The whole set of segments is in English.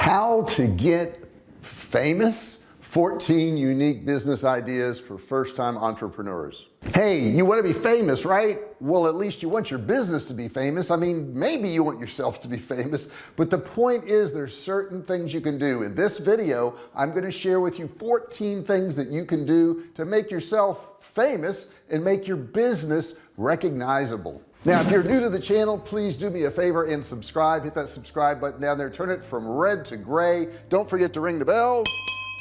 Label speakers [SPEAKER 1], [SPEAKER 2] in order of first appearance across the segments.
[SPEAKER 1] How to get famous, 14 unique business ideas for first-time entrepreneurs. Hey, you want to be famous, right? Well, at least you want your business to be famous. I mean, maybe you want yourself to be famous, but the point is there's certain things you can do. In this video, I'm going to share with you 14 things that you can do to make yourself famous and make your business recognizable. Now, if you're new to the channel, please do me a favor and subscribe. Hit that subscribe button down there, turn it from red to gray. Don't forget to ring the bell,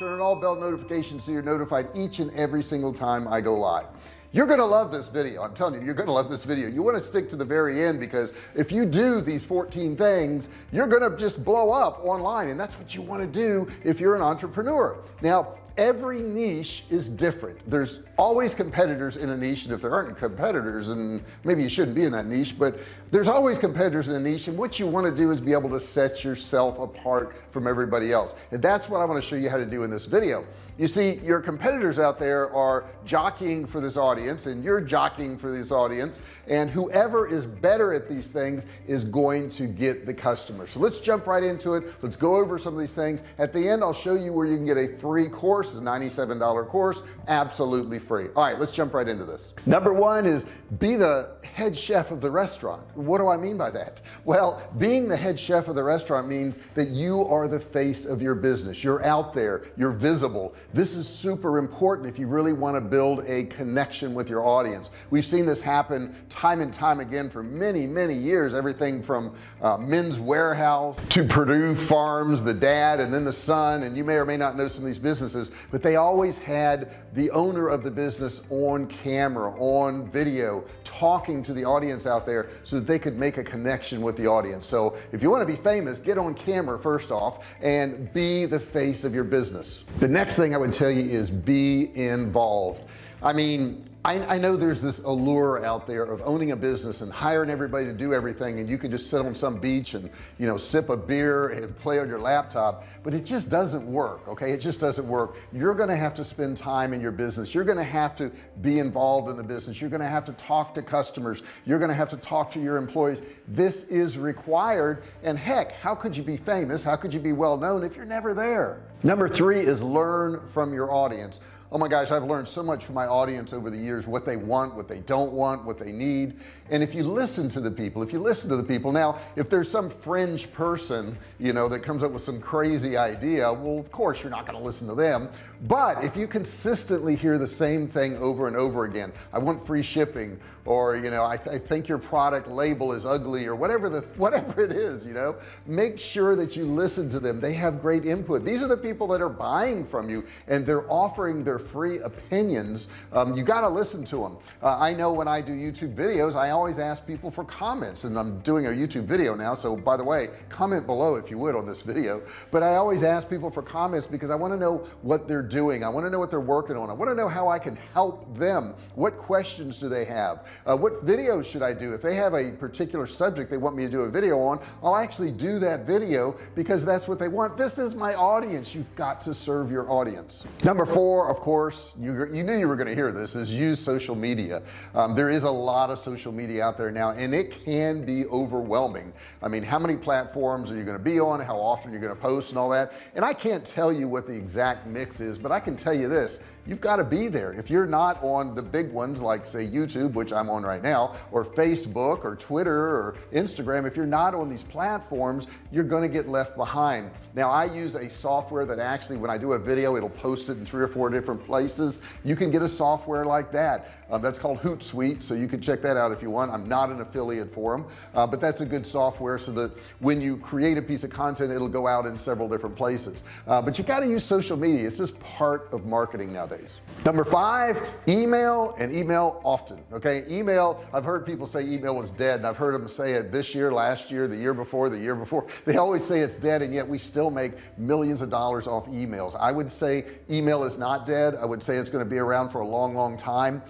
[SPEAKER 1] turn on all bell notifications so you're notified each and every single time I go live. You're gonna love this video. I'm telling you, you're gonna love this video. You want to stick to the very end, because if you do these 14 things, you're gonna just blow up online, and that's what you want to do if you're an entrepreneur. Now, every niche is different. There's always competitors in a niche, and if there aren't competitors, and maybe you shouldn't be in that niche, but there's always competitors in a niche, and what you want to do is be able to set yourself apart from everybody else, and that's what I want to show you how to do in this video. You see, your competitors out there are jockeying for this audience, and you're jockeying for this audience, and whoever is better at these things is going to get the customer. So let's jump right into it. Let's go over some of these things. At the end, I'll show you where you can get a free course, a $97 course, absolutely free. All right, let's jump right into this. Number one is be the head chef of the restaurant. What do I mean by that? Well, being the head chef of the restaurant means that you are the face of your business. You're out there, you're visible. This is super important if you really want to build a connection with your audience. We've seen this happen time and time again for many years, everything from Men's Warehouse to Purdue Farms, the dad and then the son, and you may or may not know some of these businesses, but they always had the owner of the business on camera, on video, talking to the audience out there so that they could make a connection with the audience. So if you want to be famous, get on camera first off and be the face of your business. The next thing I would tell you is be involved. I mean, I know there's this allure out there of owning a business and hiring everybody to do everything, and you can just sit on some beach and, you know, sip a beer and play on your laptop, but it just doesn't work. Okay, it just doesn't work. You're going to have to spend time in your business. You're going to have to be involved in the business. You're going to have to talk to customers. You're going to have to talk to your employees. This is required, and heck, how could you be famous? How could you be well known if you're never there? Number three is learn from your audience. Oh my gosh, I've learned so much from my audience over the years, what they want, what they don't want, what they need. And if you listen to the people, now, if there's some fringe person, you know, that comes up with some crazy idea, well, of course you're not going to listen to them. But if you consistently hear the same thing over and over again, I want free shipping, or, you know, I think your product label is ugly, or whatever it is, you know, make sure that you listen to them. They have great input. These are the people that are buying from you, and they're offering their free opinions. You got to listen to them. I know when I do YouTube videos, I always ask people for comments, and I'm doing a YouTube video now, so by the way, comment below if you would on this video. But I always ask people for comments because I want to know what they're doing. I want to know what they're working on. I want to know how I can help them. What questions do they have? What videos should I do? If they have a particular subject they want me to do a video on, I'll actually do that video because that's what they want. This is my audience. You've got to serve your audience. Number four, of course, you knew you were going to hear this, is use social media. There is a lot of social media out there now, and it can be overwhelming. I mean, how many platforms are you going to be on, how often you're going to post and all that, and I can't tell you what the exact mix is, but I can tell you this: you've got to be there. If you're not on the big ones like, say, YouTube, which I'm on right now, or Facebook or Twitter or Instagram, if you're not on these platforms, you're going to get left behind. Now, I use a software that actually, when I do a video, it'll post it in 3 or 4 different places. You can get a software like that. That's called Hootsuite, so you can check that out if you want. I'm not an affiliate for them, but that's a good software so that when you create a piece of content, it'll go out in several different places. But you got to use social media. It's just part of marketing nowadays. Number five, email, and email often. Okay, email, I've heard people say email was dead, and I've heard them say it this year, last year, the year before. They always say it's dead, and yet we still make millions of dollars off emails. I would say email is not dead. I would say it's going to be around for a long time.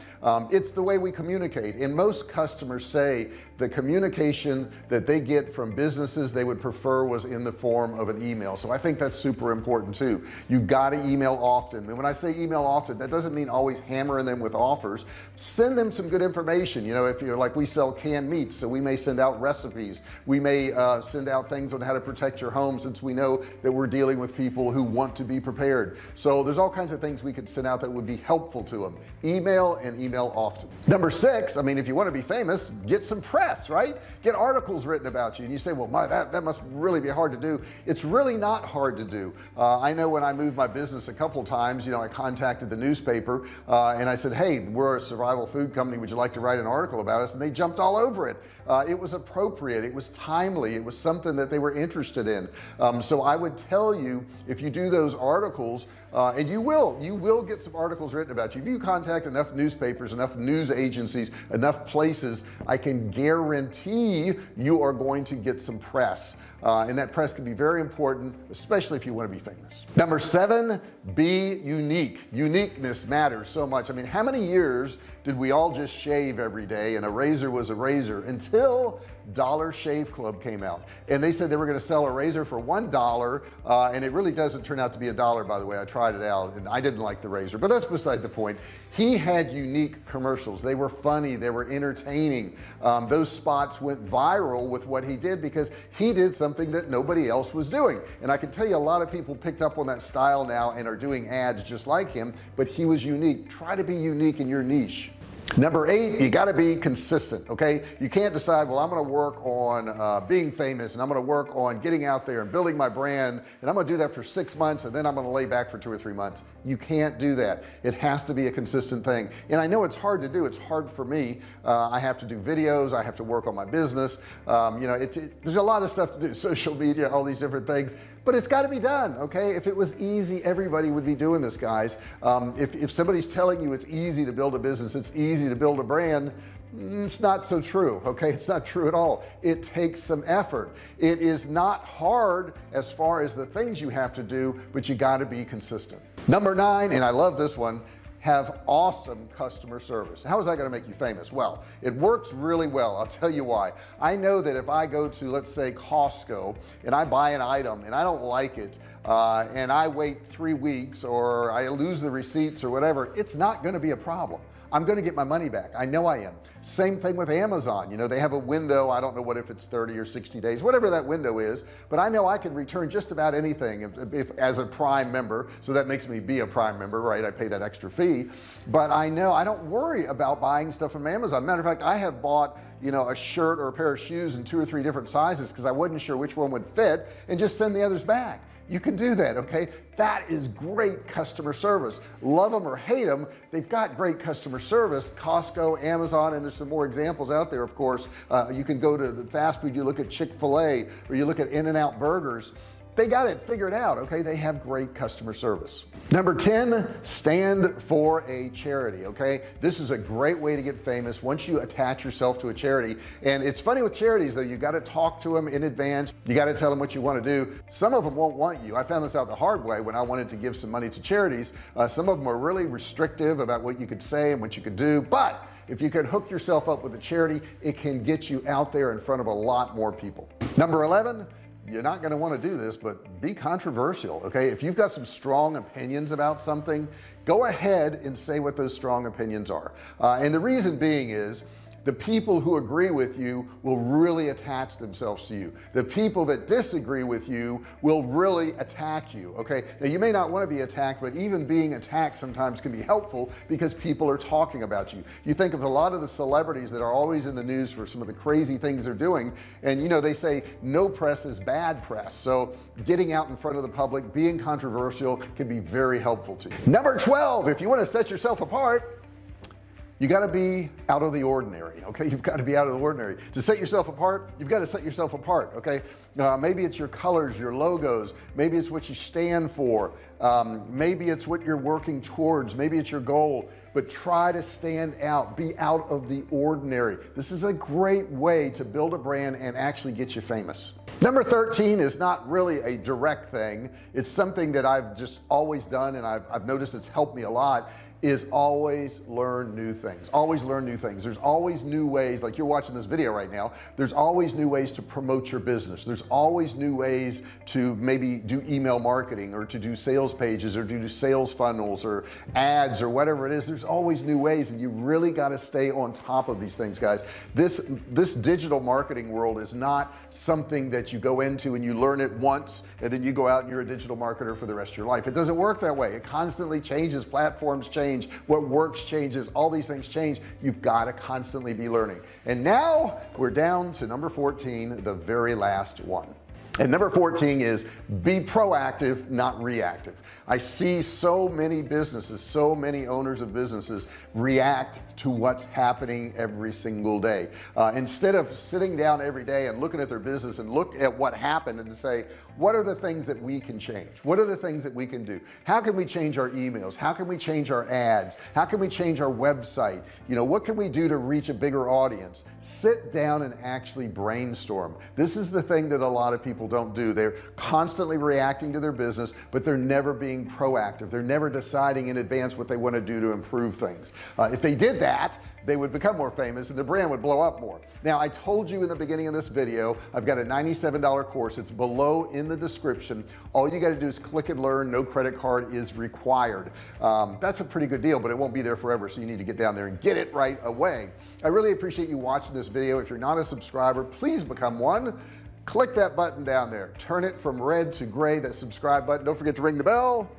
[SPEAKER 1] It's the way we communicate, and most customers say the communication that they get from businesses they would prefer was in the form of an email. So I think that's super important too. You got to email often, and when I say email often, that doesn't mean always hammering them with offers. Send them some good information. You know, if you're like, we sell canned meats, so we may send out recipes, we may send out things on how to protect your home, since we know that we're dealing with people who want to be prepared. So there's all kinds of things we could send out that would be helpful to them. Email, and email often. Number 6, I mean, if you want to be famous, get some press, right? Get articles written about you. And you say, well, that must really be hard to do. It's really not hard to do. I know when I moved my business a couple times, you know, I contacted the newspaper and I said, hey, we're a survival food company, would you like to write an article about us? And they jumped all over it. It was appropriate, it was timely, it was something that they were interested in. So I would tell you, if you do those articles, and you will get some articles written about you if you contact enough newspapers, enough news agencies, enough places, I can guarantee you are going to get some press. And that press can be very important, especially if you want to be famous. Number 7, be unique. Uniqueness matters so much. I mean, how many years did we all just shave every day and a razor was a razor until Dollar Shave Club came out, and they said they were going to sell a razor for $1, and it really doesn't turn out to be $1, by the way. I tried it out and I didn't like the razor, but that's beside the point. He had unique commercials. They were funny, they were entertaining. Those spots went viral with what he did because he did something that nobody else was doing. And I can tell you, a lot of people picked up on that style now and are doing ads just like him, but he was unique. Try to be unique in your niche. Number 8, you got to be consistent. Okay, you can't decide, well, I'm going to work on being famous, and I'm going to work on getting out there and building my brand, and I'm going to do that for 6 months, and then I'm going to lay back for 2 or 3 months. You can't do that. It has to be a consistent thing, and I know it's hard to do. It's hard for me. I have to do videos, I have to work on my business. You know, there's a lot of stuff to do, social media, all these different things, but it's got to be done. Okay, if it was easy, everybody would be doing this, guys. If somebody's telling you it's easy to build a business, it's easy to build a brand, it's not so true. Okay, it's not true at all. It takes some effort. It is not hard as far as the things you have to do, but you got to be consistent. Number 9, and I love this one, have awesome customer service. How is that going to make you famous? Well, it works really well. I'll tell you why. I know that if I go to, let's say, Costco, and I buy an item and I don't like it, and I wait 3 weeks, or I lose the receipts or whatever, it's not going to be a problem. I'm going to get my money back. I know I am. Same thing with Amazon. You know, they have a window. I don't know if it's 30 or 60 days, whatever that window is, but I know I can return just about anything if as a Prime member. So that makes me be a Prime member, right? I pay that extra fee, but I know I don't worry about buying stuff from Amazon. Matter of fact, I have bought, you know, a shirt or a pair of shoes in 2 or 3 different sizes because I wasn't sure which one would fit, and just send the others back. You can do that. Okay, that is great customer service. Love them or hate them, they've got great customer service. Costco, Amazon, and there's some more examples out there. Of course, you can go to the fast food, you look at Chick-fil-A, or you look at In-N-Out Burgers. They got it figured out. Okay, they have great customer service. Number 10, stand for a charity. Okay, this is a great way to get famous once you attach yourself to a charity. And it's funny with charities, though, you got to talk to them in advance. You got to tell them what you want to do. Some of them won't want you. I found this out the hard way when I wanted to give some money to charities. Some of them are really restrictive about what you could say and what you could do, but if you can hook yourself up with a charity, it can get you out there in front of a lot more people. Number 11, you're not going to want to do this, but be controversial. Okay, if you've got some strong opinions about something, go ahead and say what those strong opinions are, and the reason being is the people who agree with you will really attach themselves to you. The people that disagree with you will really attack you. Okay, now you may not want to be attacked, but even being attacked sometimes can be helpful because people are talking about you. You think of a lot of the celebrities that are always in the news for some of the crazy things they're doing, and you know, they say no press is bad press. So getting out in front of the public, being controversial, can be very helpful to you. Number 12, if you want to set yourself apart, you got to be out of the ordinary. Okay, you've got to be out of the ordinary to set yourself apart. You've got to set yourself apart. Okay, maybe it's your colors, your logos, maybe it's what you stand for, maybe it's what you're working towards, maybe it's your goal, but try to stand out, be out of the ordinary. This is a great way to build a brand and actually get you famous. Number 13 is not really a direct thing. It's something that I've just always done, and I've noticed it's helped me a lot. is always learn new things. Always learn new things. There's always new ways, like you're watching this video right now, there's always new ways to promote your business. There's always new ways to maybe do email marketing, or to do sales pages, or do sales funnels, or ads, or whatever it is. There's always new ways, and you really got to stay on top of these things, guys. This digital marketing world is not something that you go into and you learn it once and then you go out and you're a digital marketer for the rest of your life. It doesn't work that way. It constantly changes. Platforms change, what works changes, all these things change. You've got to constantly be learning. And now we're down to number 14, the very last one. And number 14 is be proactive, not reactive. I see so many businesses, so many owners of businesses react to what's happening every single day, instead of sitting down every day and looking at their business and look at what happened and say, what are the things that we can change? What are the things that we can do? How can we change our emails? How can we change our ads? How can we change our website? You know, what can we do to reach a bigger audience? Sit down and actually brainstorm. This is the thing that a lot of people don't do. They're constantly reacting to their business, but they're never being proactive. They're never deciding in advance what they want to do to improve things. If they did that, they would become more famous and the brand would blow up more. Now, I told you in the beginning of this video, I've got a $97 course. It's below in the description. All you got to do is click and learn. No credit card is required. That's a pretty good deal, but it won't be there forever, so you need to get down there and get it right away. I really appreciate you watching this video. If you're not a subscriber, please become one. Click that button down there, turn it from red to gray, that subscribe button. Don't forget to ring the bell,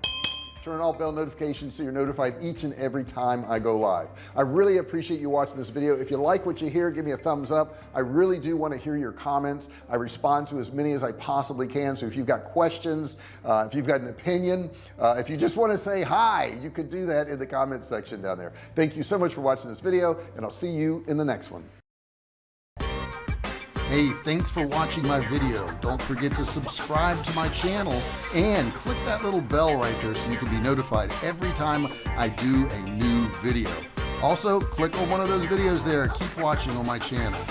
[SPEAKER 1] turn on all bell notifications so you're notified each and every time I go live. I really appreciate you watching this video. If you like what you hear, give me a thumbs up. I really do want to hear your comments. I respond to as many as I possibly can, so if you've got questions, if you've got an opinion, if you just want to say hi, you could do that in the comment section down there. Thank you so much for watching this video, and I'll see you in the next one. Hey, thanks for watching my video. Don't forget to subscribe to my channel and click that little bell right there so you can be notified every time I do a new video. Also, click on one of those videos there. Keep watching on my channel.